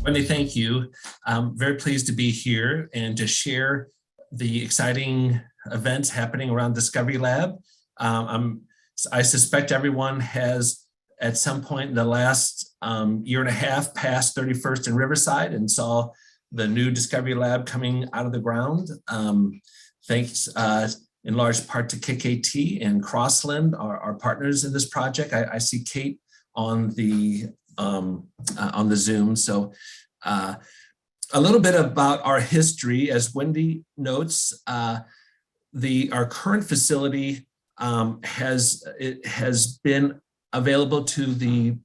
Wendy, thank you. I'm very pleased to be here and to share the exciting events happening around Discovery Lab. I suspect everyone has at some point in the last year and a half passed 31st and Riverside and saw the new Discovery Lab coming out of the ground. Thanks in large part to KKT and Crossland, our partners in this project. I see Kate on the Zoom. So a little bit about our history. As Wendy notes, our current facility has been available to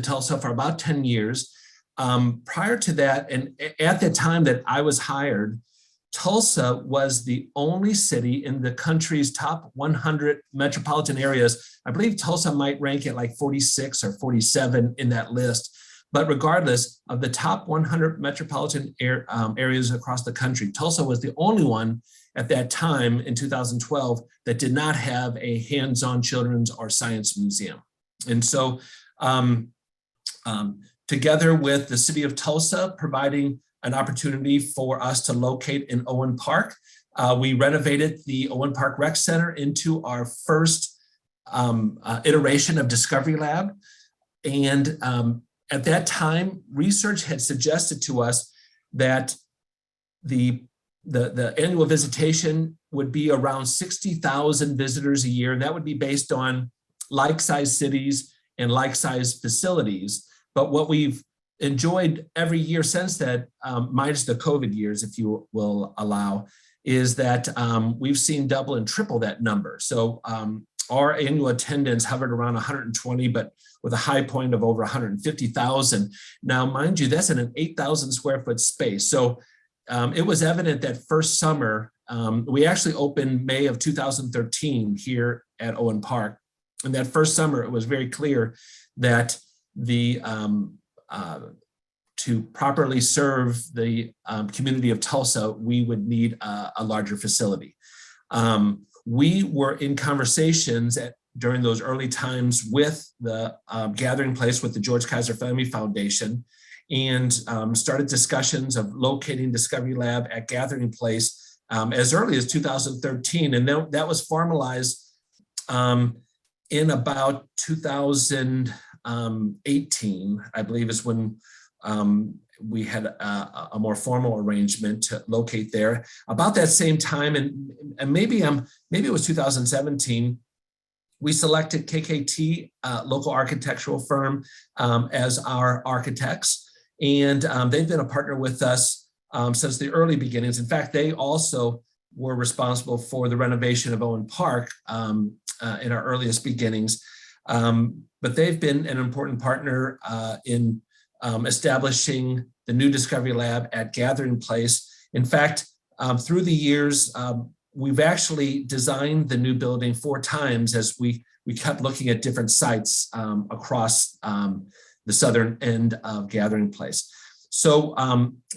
Tulsa for about 10 years. Prior to that, and at the time that I was hired, Tulsa was the only city in the country's top 100 metropolitan areas. I believe Tulsa might rank at like 46 or 47 in that list. But regardless of the top 100 metropolitan areas across the country, Tulsa was the only one at that time in 2012 that did not have a hands-on children's or science museum. And so together with the city of Tulsa providing an opportunity for us to locate in Owen Park, we renovated the Owen Park Rec Center into our first iteration of Discovery Lab. And at that time, research had suggested to us that the annual visitation would be around 60,000 visitors a year. And that would be based on like-sized cities and like-sized facilities. But what we've enjoyed every year since that, minus the COVID years, if you will allow, is that we've seen double and triple that number. So our annual attendance hovered around 120, but with a high point of over 150,000. Now, mind you, that's in an 8,000 square foot space. So it was evident that first summer, we actually opened May of 2013 here at Owen Park. And that first summer, it was very clear that to properly serve the community of Tulsa, we would need a larger facility. We were in conversations during those early times with the gathering place with the George Kaiser Family Foundation, and started discussions of locating Discovery Lab at Gathering Place as early as 2013. And that was formalized in about 2018, I believe, is when we had a more formal arrangement to locate there. About that same time, and maybe it was 2017, we selected KKT, local architectural firm, as our architects. And they've been a partner with us since the early beginnings. In fact, they also were responsible for the renovation of Owen Park in our earliest beginnings. But they've been an important partner in establishing the new Discovery Lab at Gathering Place. In fact, through the years, we've actually designed the new building 4 times as we kept looking at different sites across the southern end of Gathering Place. So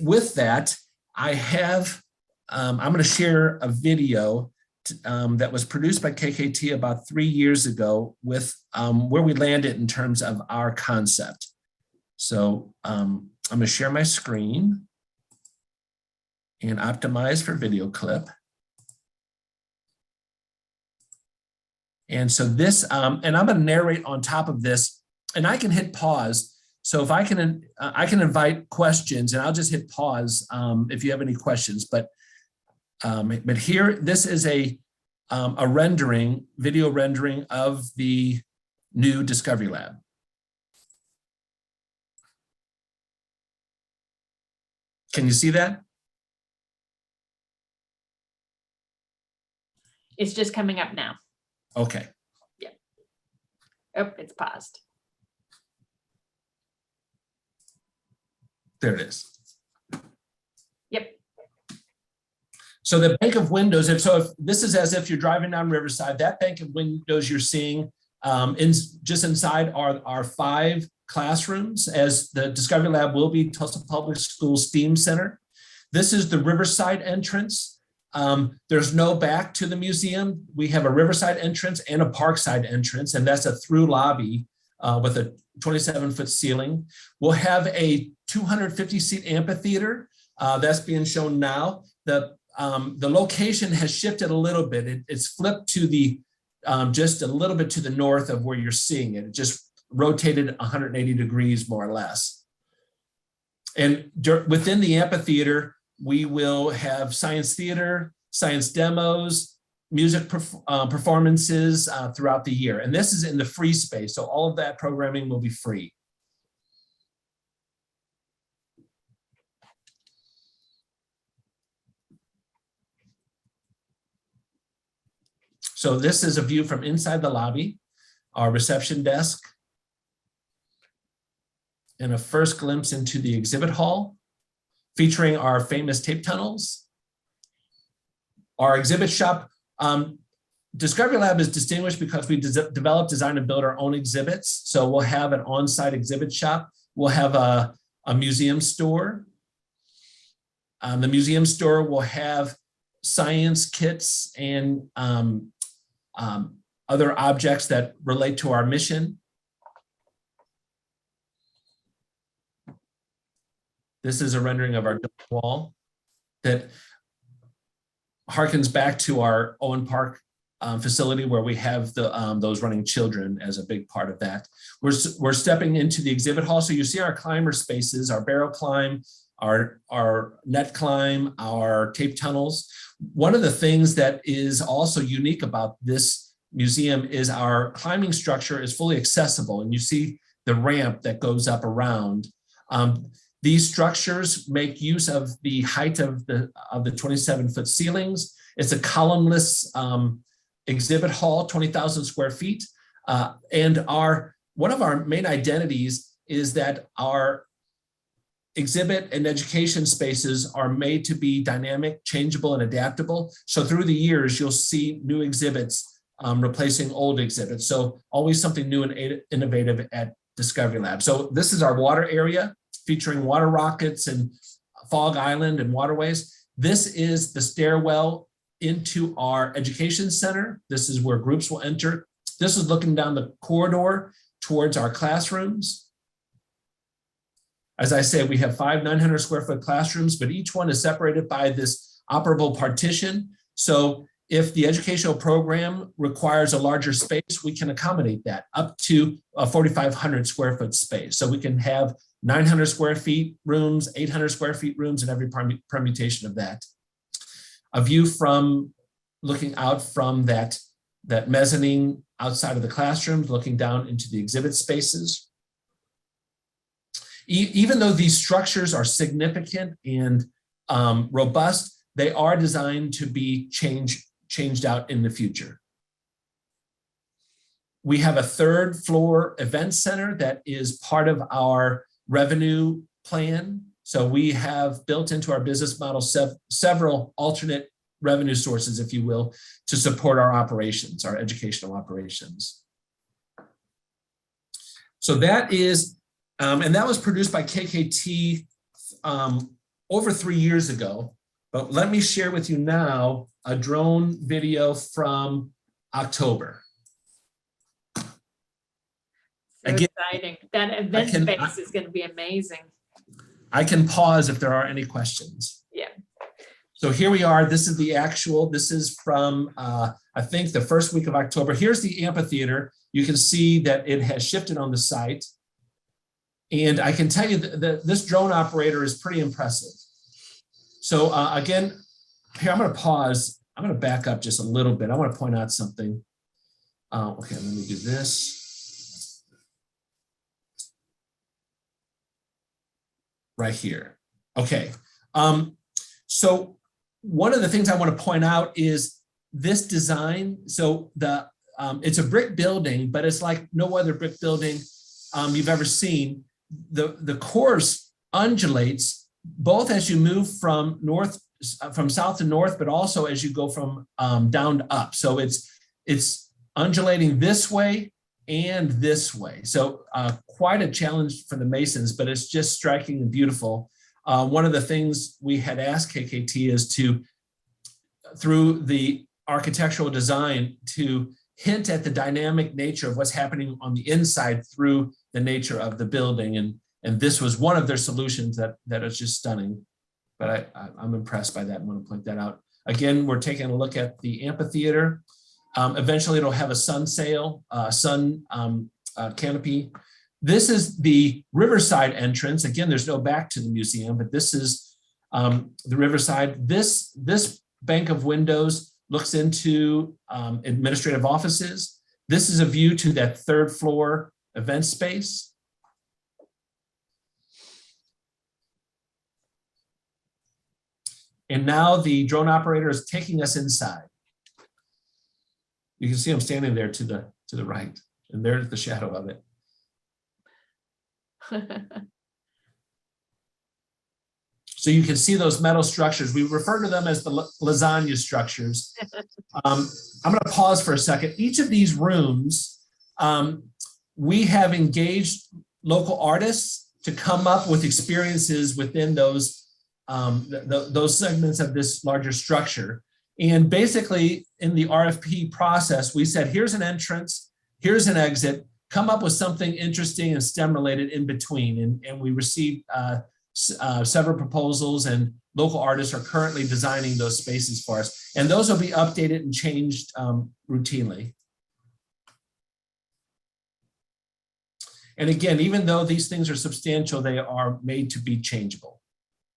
with that, I'm going to share a video that was produced by KKT about 3 years ago with where we landed in terms of our concept. So I'm going to share my screen and optimize for video clip. And so this, and I'm going to narrate on top of this, and I can hit pause. So if I can invite questions, and I'll just hit pause if you have any questions. But here, this is a video rendering of the new Discovery Lab. Can you see that? It's just coming up now. Okay. Yeah. Oh, it's paused. There it is. Yep. So the bank of windows, if this is as if you're driving down Riverside, that bank of windows you're seeing just inside are 5 classrooms, as the Discovery Lab will be Tulsa Public Schools STEAM Center. This is the Riverside entrance. There's no back to the museum. We have a Riverside entrance and a Parkside entrance, and that's a through lobby with a 27-foot ceiling. We'll have a 250-seat amphitheater. That's being shown now. The location has shifted a little bit. It's flipped to the just a little bit to the north of where you're seeing it. It just rotated 180 degrees more or less. And within the amphitheater, we will have science theater, science demos, music performances throughout the year. And this is in the free space. So all of that programming will be free. So this is a view from inside the lobby, our reception desk, and a first glimpse into the exhibit hall, featuring our famous tape tunnels. Our exhibit shop, Discovery Lab is distinguished because we develop, design, and build our own exhibits. So we'll have an on-site exhibit shop. We'll have a museum store. The museum store will have science kits and other objects that relate to our mission. This is a rendering of our wall that harkens back to our Owen Park facility where we have those running children as a big part of that. We're stepping into the exhibit hall. So you see our climber spaces, our barrel climb, our net climb, our tape tunnels. One of the things that is also unique about this museum is our climbing structure is fully accessible, and you see the ramp that goes up around. These structures make use of the height of the 27-foot ceilings. It's a columnless exhibit hall, 20,000 square feet. And one of our main identities is that our exhibit and education spaces are made to be dynamic, changeable, and adaptable. So through the years, you'll see new exhibits replacing old exhibits. So always something new and innovative at Discovery Lab. So this is our water area, featuring water rockets and fog island and waterways. This is the stairwell into our education center. This is where groups will enter. This is looking down the corridor towards our classrooms. As I said, we have 5 900 square foot classrooms, but each one is separated by this operable partition. So if the educational program requires a larger space, we can accommodate that up to a 4,500 square foot space. So we can have 900 square feet rooms, 800 square feet rooms, and every permutation of that. A view from looking out from that mezzanine outside of the classrooms, looking down into the exhibit spaces. Even though these structures are significant and robust, they are designed to be changed out in the future. We have a 3rd floor event center that is part of our revenue plan. So we have built into our business model several alternate revenue sources, if you will, to support our operations, our educational operations. So that is, and that was produced by KKT over 3 years ago. But let me share with you now a drone video from October. So Again, exciting. That event space is going to be amazing. I can pause if there are any questions. Yeah. So here we are. This is the actual, this is from, I think, the first week of October. Here's the amphitheater. You can see that it has shifted on the site. And I can tell you that this drone operator is pretty impressive. So again, here, I'm going to pause. I'm going to back up just a little bit. I want to point out something. Okay, let me do this. Right here. Okay. So one of the things I want to point out is this design. So it's a brick building, but it's like no other brick building you've ever seen. The course undulates both as you move from south to north, but also as you go from down to up. So it's undulating this way and this way. So quite a challenge for the masons, but it's just striking and beautiful. One of the things we had asked KKT is to, through the architectural design, to hint at the dynamic nature of what's happening on the inside through the nature of the building. And this was one of their solutions that is just stunning. But I'm impressed by that and want to point that out. Again, we're taking a look at the amphitheater. Eventually it'll have a sun sail, sun canopy. This is the Riverside entrance. Again, there's no back to the museum, but this is the Riverside. This bank of windows looks into administrative offices. This is a view to that third floor event space. And now the drone operator is taking us inside. You can see him standing there to the right, and there's the shadow of it. So you can see those metal structures. We refer to them as the lasagna structures. I'm going to pause for a second. Each of these rooms, we have engaged local artists to come up with experiences within those segments of this larger structure. And basically in the RFP process, we said, here's an entrance, here's an exit, come up with something interesting and STEM related in between. And we received several proposals, and local artists are currently designing those spaces for us. And those will be updated and changed routinely. And again, even though these things are substantial, they are made to be changeable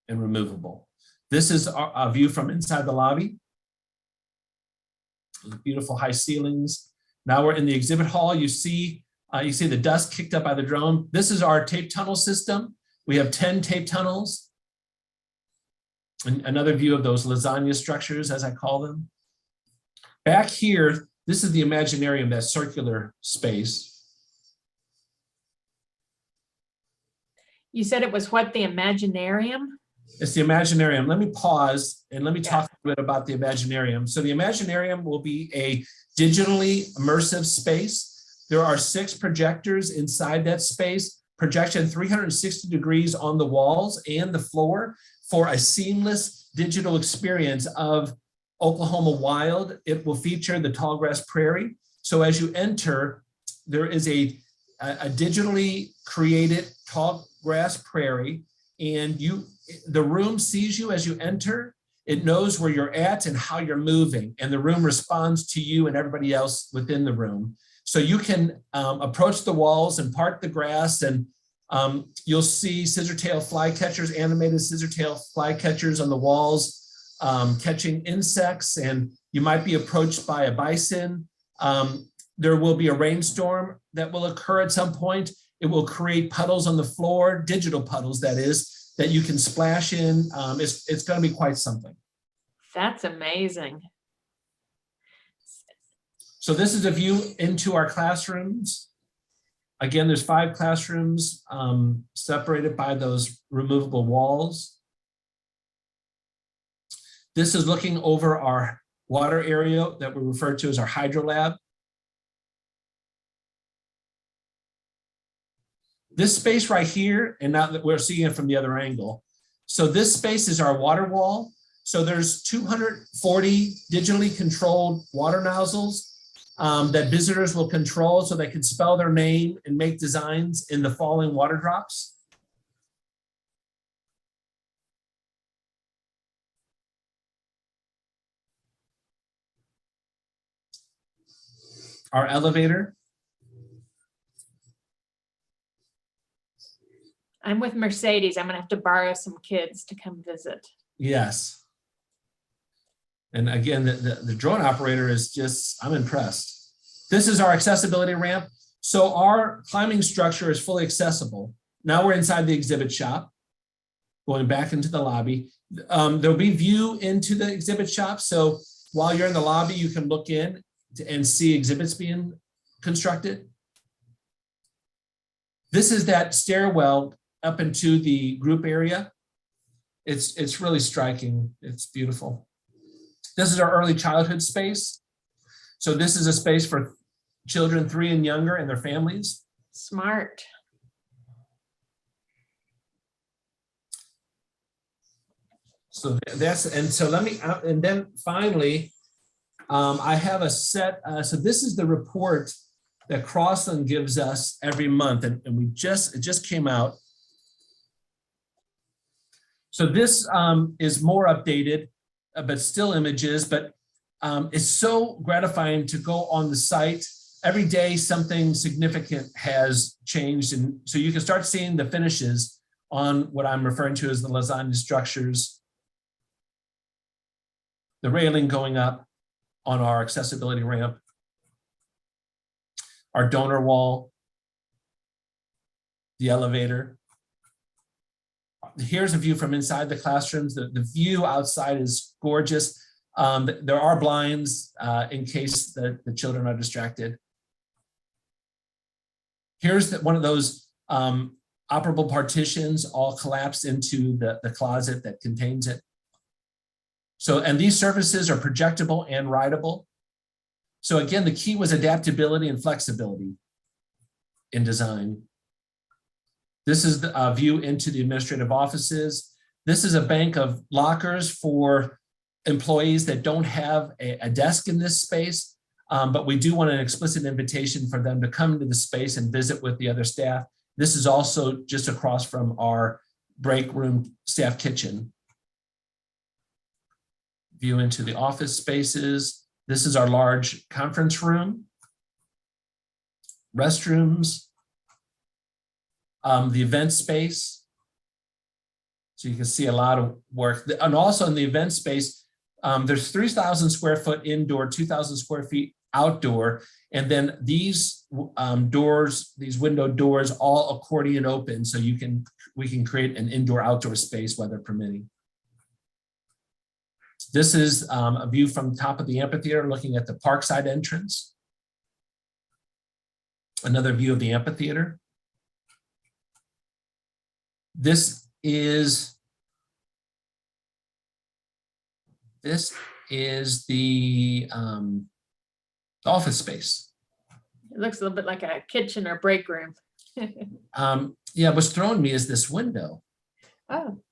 and removable. This is a view from inside the lobby. Beautiful high ceilings. Now we're in the exhibit hall. You see the dust kicked up by the drone. This is our tape tunnel system. We have 10 tape tunnels. And another view of those lasagna structures, as I call them. Back here, this is the Imaginarium, that circular space. You said it was what, the Imaginarium? It's the Imaginarium. Let me pause and let me talk a bit about the Imaginarium. So the Imaginarium will be a digitally immersive space. There are 6 projectors inside that space, projection 360 degrees on the walls and the floor for a seamless digital experience of Oklahoma Wild. It will feature the tallgrass prairie. So as you enter, there is a digitally created tallgrass prairie, and the room sees you as you enter. It knows where you're at and how you're moving, and the room responds to you and everybody else within the room. So you can approach the walls and part the grass, and you'll see scissortail flycatchers, animated scissortail flycatchers on the walls, catching insects, and you might be approached by a bison. There will be a rainstorm that will occur at some point. It will create puddles on the floor, digital puddles, that is, that you can splash in. It's going to be quite something. That's amazing. So this is a view into our classrooms. Again, there's 5 classrooms separated by those removable walls. This is looking over our water area that we refer to as our hydro lab. This space right here, and now that we're seeing it from the other angle. So this space is our water wall. So there's 240 digitally controlled water nozzles that visitors will control so they can spell their name and make designs in the falling water drops. Our elevator. I'm with Mercedes. I'm gonna have to borrow some kids to come visit. Yes. And again, the drone operator is just, I'm impressed. This is our accessibility ramp. So our climbing structure is fully accessible. Now we're inside the exhibit shop, going back into the lobby. There'll be view into the exhibit shop. So while you're in the lobby, you can look in and see exhibits being constructed. This is that stairwell up into the group area. It's really striking. It's beautiful. This is our early childhood space. So this is a space for children 3 and younger and their families. Smart. So that's, and so let me, and then finally, I have a set, so this is the report that Crossland gives us every month, and it just came out. So this is more updated, but still images, but it's so gratifying to go on the site. Every day something significant has changed. And so you can start seeing the finishes on what I'm referring to as the lasagna structures. The railing going up on our accessibility ramp. Our donor wall. The elevator. Here's a view from inside the classrooms. The view outside is gorgeous. There are blinds in case the children are distracted. Here's one of those operable partitions all collapsed into the closet that contains it. So, and these surfaces are projectable and writable. So again, the key was adaptability and flexibility in design. This is the view into the administrative offices. This is a bank of lockers for employees that don't have a desk in this space, but we do want an explicit invitation for them to come into the space and visit with the other staff. This is also just across from our break room staff kitchen. View into the office spaces. This is our large conference room. Restrooms. The event space. So you can see a lot of work. And also in the event space, there's 3,000 square foot indoor, 2,000 square feet outdoor. And then these doors, these window doors, all accordion open. So we can create an indoor outdoor space, weather permitting. This is a view from the top of the amphitheater looking at the parkside entrance. Another view of the amphitheater. This is the office space. It looks a little bit like a kitchen or break room. Yeah, what's throwing me is this window. Oh,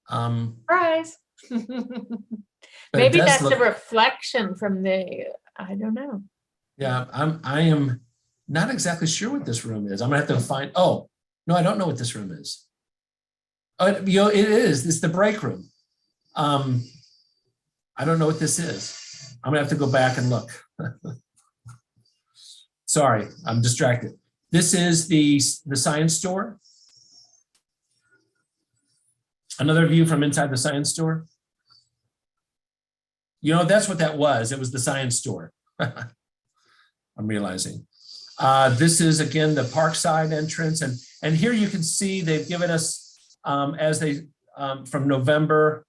But surprise. it Maybe does that's look- a reflection from the, I don't know. Yeah, I am not exactly sure what this room is. I'm gonna have to find, oh, no, I don't know what this room is. Oh, it is, it's the break room. I don't know what this is. I'm gonna have to go back and look. Sorry, I'm distracted. This is the science store. Another view from inside the science store. You know, that's what that was. It was the science store. I'm realizing. This is again the Parkside entrance, and here you can see they've given us as they from November.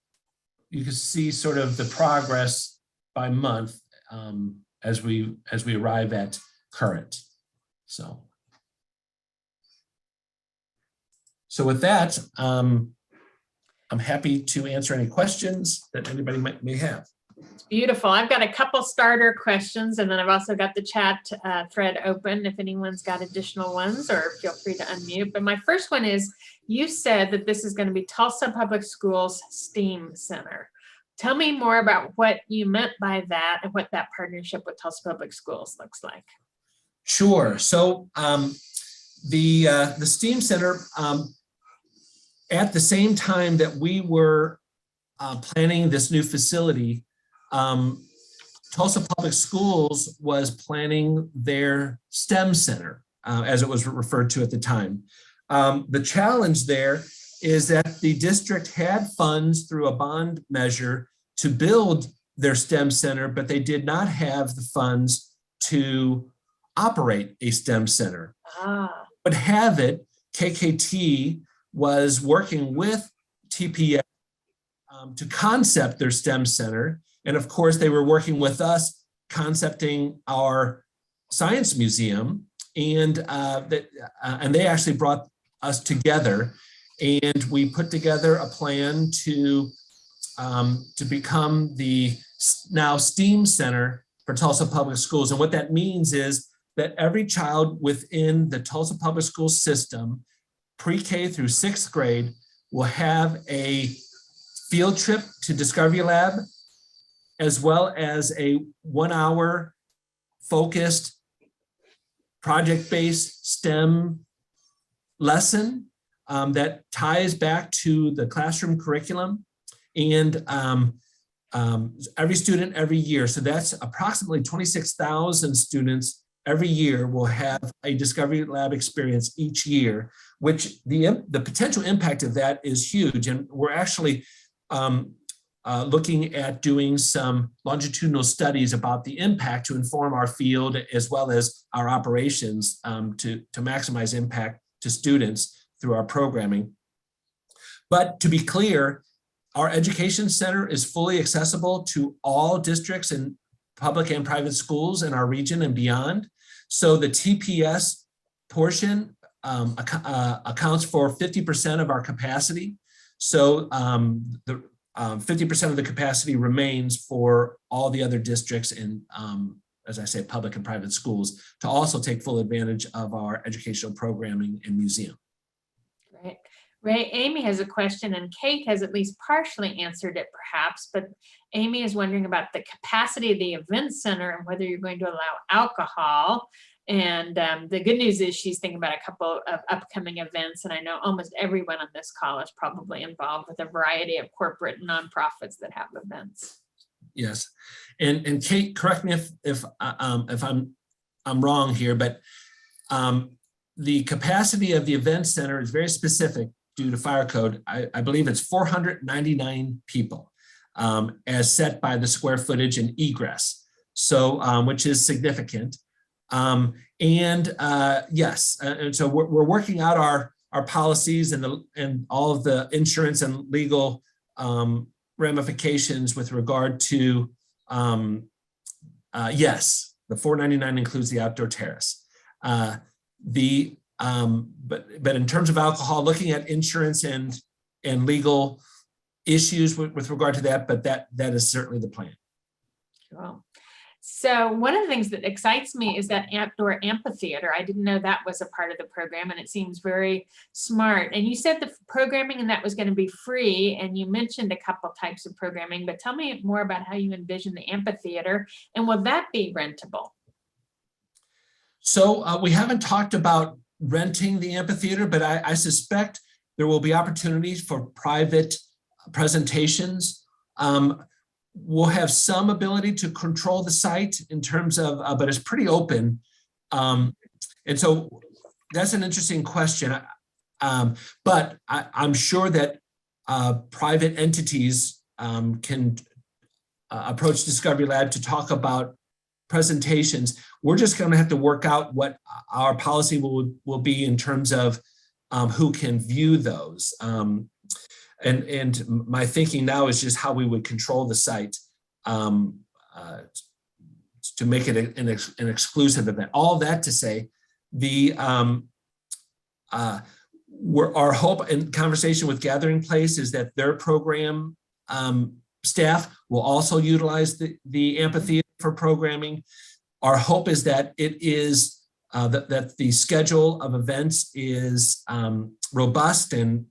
You can see sort of the progress by month as we arrive at current. So with that, I'm happy to answer any questions that anybody may have. Beautiful. I've got a couple starter questions, and then I've also got the chat thread open if anyone's got additional ones, or feel free to unmute. But my first one is, you said that this is going to be Tulsa Public Schools STEAM Center. Tell me more about what you meant by that and what that partnership with Tulsa Public Schools looks like. Sure. So the STEAM Center, at the same time that we were planning this new facility, Tulsa Public Schools was planning their STEM Center, as it was referred to at the time. The challenge there is that the district had funds through a bond measure to build their STEM Center, but they did not have the funds to operate a STEM Center. But have it, KKT was working with TPS to concept their STEM Center. And of course, they were working with us concepting our science museum, and they actually brought us together, and we put together a plan to become the now STEAM Center for Tulsa Public Schools. And what that means is that every child within the Tulsa Public Schools system, pre-K through 6th grade, will have a field trip to Discovery Lab, as well as a 1-hour focused project-based STEM lesson that ties back to the classroom curriculum and every student every year. So that's approximately 26,000 students every year will have a Discovery Lab experience each year, which the potential impact of that is huge. And we're actually looking at doing some longitudinal studies about the impact to inform our field as well as our operations to maximize impact to students through our programming. But to be clear, our education center is fully accessible to all districts and public and private schools in our region and beyond. So the TPS portion accounts for 50% of our capacity. So the 50% of the capacity remains for all the other districts in, as I say, public and private schools to also take full advantage of our educational programming and museum. Great. Ray, Amy has a question, and Kate has at least partially answered it perhaps, but Amy is wondering about the capacity of the event center and whether you're going to allow alcohol. And the good news is she's thinking about a couple of upcoming events, and I know almost everyone on this call is probably involved with a variety of corporate nonprofits that have events. Yes, and Kate, correct me if I'm wrong here, but the capacity of the event center is very specific due to fire code. I believe it's 499 people as set by the square footage and egress, so which is significant. Yes, and so we're working out our policies and all of the insurance and legal ramifications with regard to yes, the 499 includes the outdoor terrace. But in terms of alcohol, looking at insurance and legal issues with regard to that, but that is certainly the plan. Cool. So one of the things that excites me is that outdoor amphitheater. I didn't know that was a part of the program, and it seems very smart. And you said the programming and that was going to be free, and you mentioned a couple types of programming, but tell me more about how you envision the amphitheater, and will that be rentable? So we haven't talked about renting the amphitheater, but I suspect there will be opportunities for private presentations. We'll have some ability to control the site in terms of, but it's pretty open. And so that's an interesting question. But I'm sure that private entities can approach Discovery Lab to talk about presentations. We're just going to have to work out what our policy will be in terms of who can view those. And my thinking now is just how we would control the site to make it an exclusive event. All that to say, our hope and conversation with Gathering Place is that their program staff will also utilize the amphitheater for programming. Our hope is that it is that the schedule of events is robust and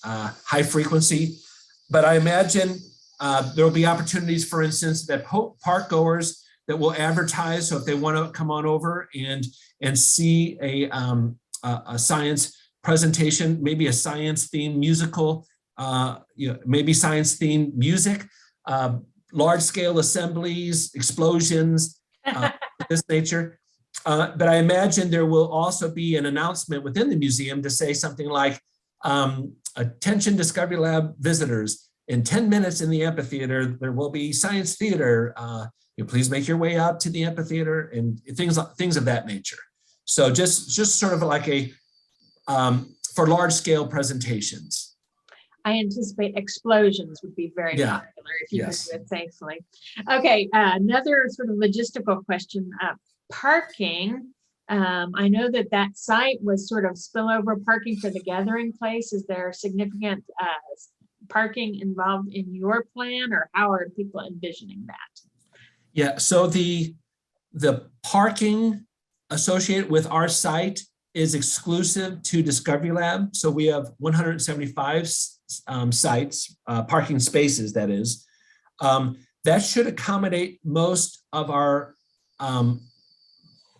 high frequency, but I imagine there will be opportunities, for instance, that park goers that will advertise. So if they want to come on over and see a science presentation, maybe a science themed musical, maybe science themed music, large scale assemblies, explosions, this nature. But I imagine there will also be an announcement within the museum to say something like, attention Discovery Lab visitors, in 10 minutes in the amphitheater, there will be science theater. Please make your way out to the amphitheater and things of that nature. So just sort of like a, for large scale presentations. I anticipate explosions would be very popular if you could do it safely. Okay, another sort of logistical question, parking. I know that site was sort of spillover parking for the Gathering Place. Is there significant parking involved in your plan, or how are people envisioning that? Yeah, so the parking associated with our site is exclusive to Discovery Lab. So we have 175 sites, parking spaces, that is. That should accommodate most of our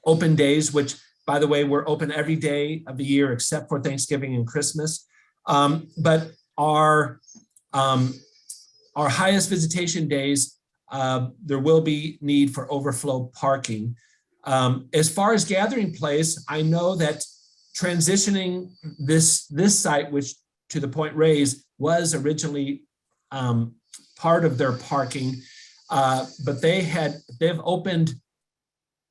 open days, which by the way, we're open every day of the year except for Thanksgiving and Christmas. But our highest visitation days, there will be need for overflow parking. As far as gathering place, I know that transitioning this site, which to the point raised, was originally part of their parking, but they've opened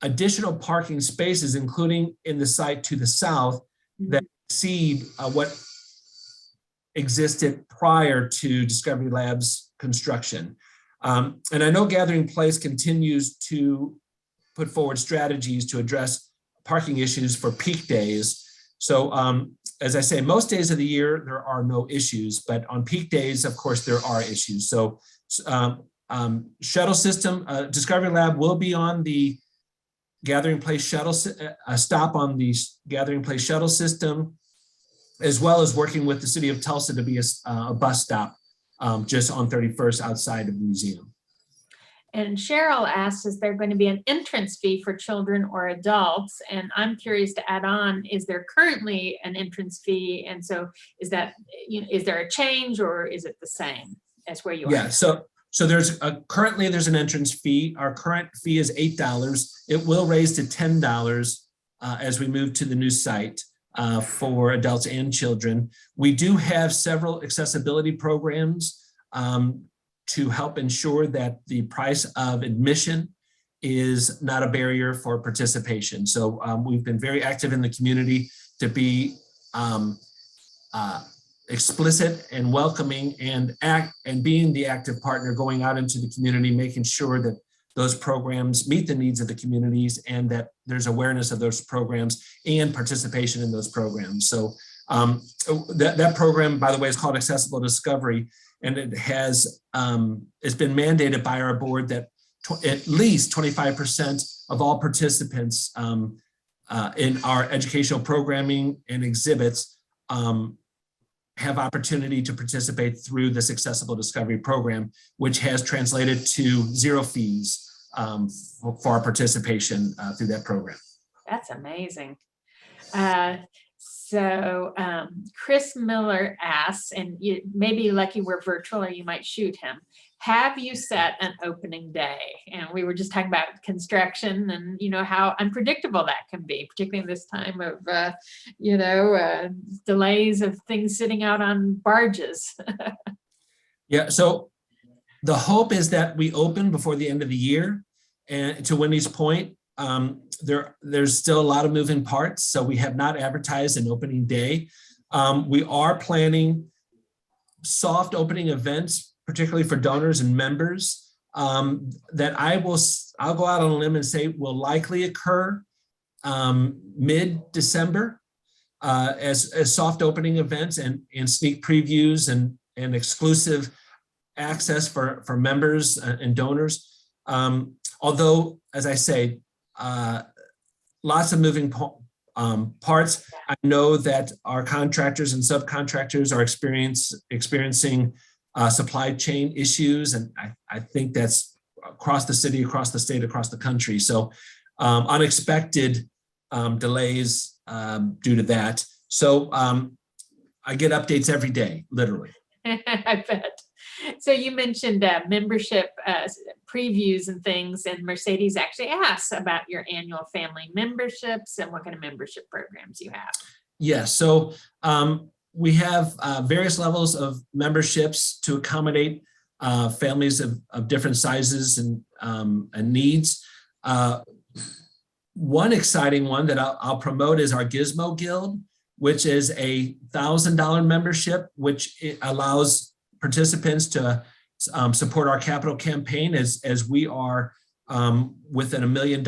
additional parking spaces, including in the site to the south, that exceed what existed prior to Discovery Labs construction. And I know Gathering Place continues to put forward strategies to address parking issues for peak days. So as I say, most days of the year, there are no issues, but on peak days, of course, there are issues. So shuttle system, Discovery Lab will be on the Gathering Place shuttle, stop on the Gathering Place shuttle system, as well as working with the city of Tulsa to be a bus stop just on 31st outside of the museum. And Cheryl asks, is there going to be an entrance fee for children or adults? And I'm curious to add on, is there currently an entrance fee? And so is that, is there a change or is it the same as where you are? Yeah, so there's currently there's an entrance fee. Our current fee is $8. It will raise to $10 as we move to the new site for adults and children. We do have several accessibility programs to help ensure that the price of admission is not a barrier for participation. So we've been very active in the community to be explicit and welcoming and being the active partner going out into the community, making sure that those programs meet the needs of the communities and that there's awareness of those programs and participation in those programs. So that program, by the way, is called Accessible Discovery, and it has it's been mandated by our board that at least 25% of all participants in our educational programming and exhibits have opportunity to participate through this Accessible Discovery program, which has translated to zero fees for our participation through that program. That's amazing. So Chris Miller asks, and you may be lucky we're virtual or you might shoot him. Have you set an opening day? And we were just talking about construction and how unpredictable that can be, particularly this time of delays of things sitting out on barges. Yeah, so the hope is that we open before the end of the year. And to Wendy's point, there's still a lot of moving parts, so we have not advertised an opening day. We are planning soft opening events, particularly for donors and members, that I'll go out on a limb and say will likely occur mid-December as soft opening events and sneak previews and exclusive access for members and donors. Although, as I say, lots of moving parts. I know that our contractors and subcontractors are experiencing supply chain issues, and I think that's across the city, across the state, across the country. So unexpected delays due to that. So I get updates every day, literally. I bet. So you mentioned membership previews and things, and Mercedes actually asks about your annual family memberships and what kind of membership programs you have. Yes, so we have various levels of memberships to accommodate families of different sizes and needs. One exciting one that I'll promote is our Gizmo Guild, which is a $1,000 membership, which it allows participants to support our capital campaign as we are within $1 million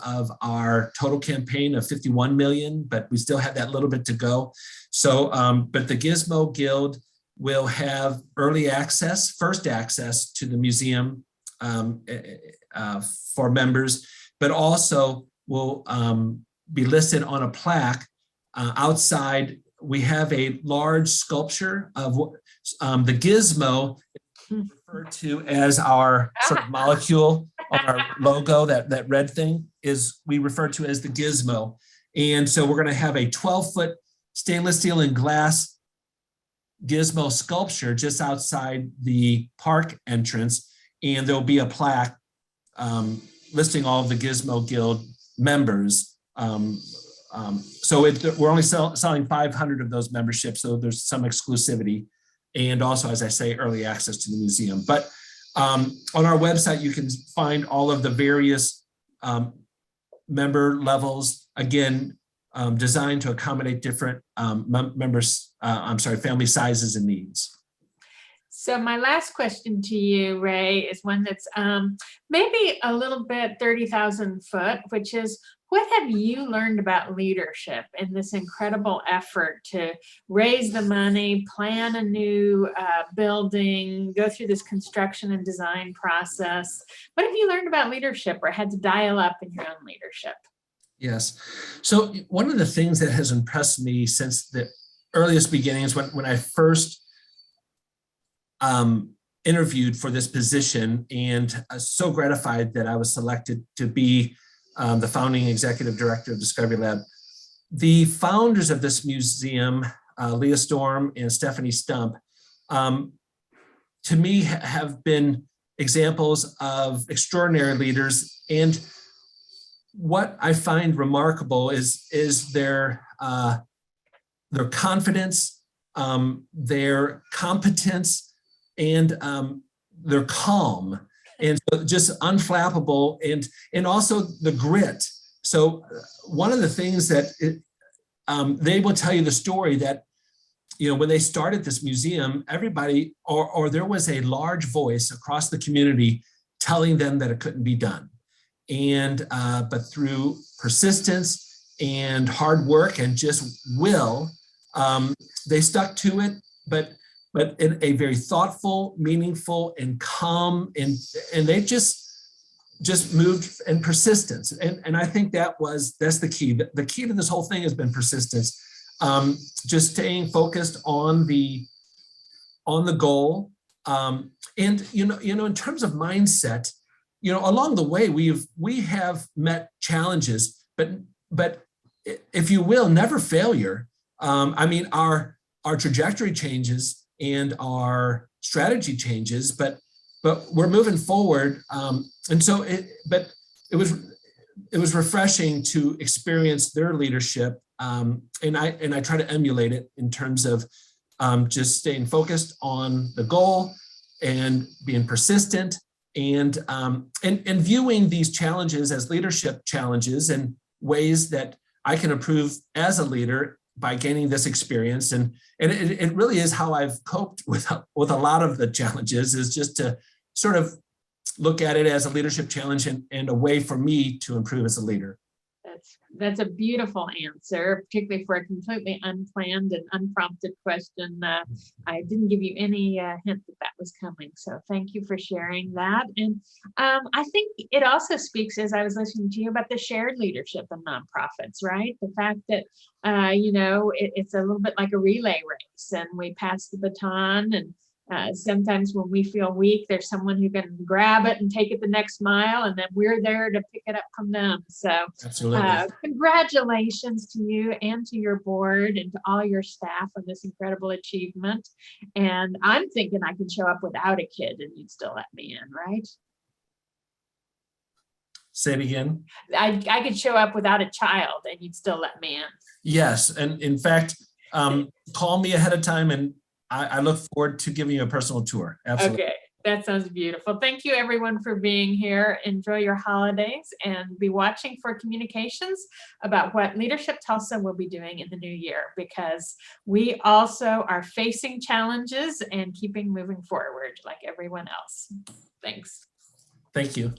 of our total campaign of 51 million, but we still have that little bit to go. So, but the Gizmo Guild will have early access, first access to the museum for members, but also will be listed on a plaque outside. We have a large sculpture of the gizmo, referred to as our sort of molecule on our logo, that red thing we refer to as the gizmo. And so we're going to have a 12-foot stainless steel and glass gizmo sculpture just outside the park entrance. And there'll be a plaque listing all of the Gizmo Guild members. We're only selling 500 of those memberships, so there's some exclusivity. And also, as I say, early access to the museum. But on our website, you can find all of the various member levels, again, designed to accommodate different family sizes and needs. So my last question to you, Ray, is one that's maybe a little bit 30,000 foot, which is, what have you learned about leadership in this incredible effort to raise the money, plan a new building, go through this construction and design process? What have you learned about leadership or had to dial up in your own leadership? Yes. So one of the things that has impressed me since the earliest beginnings, when I first interviewed for this position, and so gratified that I was selected to be the founding executive director of Discovery Lab. The founders of this museum, Leah Storm and Stephanie Stump, to me have been examples of extraordinary leaders. And what I find remarkable is their confidence, their competence, and their calm. And so just unflappable, and also the grit. So one of the things that they will tell you the story that, when they started this museum, everybody, or there was a large voice across the community telling them that it couldn't be done. And, but through persistence and hard work and just will, they stuck to it, but in a very thoughtful, meaningful, and calm, and they just moved in persistence. And I think that's the key. The key to this whole thing has been persistence. Just staying focused on the goal. And in terms of mindset, along the way we have met challenges, but if you will, never failure. Our trajectory changes and our strategy changes, but we're moving forward. And so it was refreshing to experience their leadership. And I try to emulate it in terms of just staying focused on the goal and being persistent, and viewing these challenges as leadership challenges and ways that I can improve as a leader by gaining this experience. And it really is how I've coped with a lot of the challenges, is just to sort of look at it as a leadership challenge and a way for me to improve as a leader. That's a beautiful answer, particularly for a completely unplanned and unprompted question. I didn't give you any hint that was coming, so thank you for sharing that. And I think it also speaks, as I was listening to you, about the shared leadership in nonprofits, right? The fact that it's a little bit like a relay race, and we pass the baton, and sometimes when we feel weak, there's someone who can grab it and take it the next mile, and then we're there to pick it up from them. So congratulations to you and to your board and to all your staff on this incredible achievement. And I'm thinking I can show up without a kid and you'd still let me in, right? Say it again. I could show up without a child and you'd still let me in. Yes, and in fact, call me ahead of time, and I look forward to giving you a personal tour. Absolutely. Okay, that sounds beautiful. Thank you everyone for being here. Enjoy your holidays, and be watching for communications about what Leadership Tulsa will be doing in the new year, because we also are facing challenges and keeping moving forward like everyone else. Thanks. Thank you.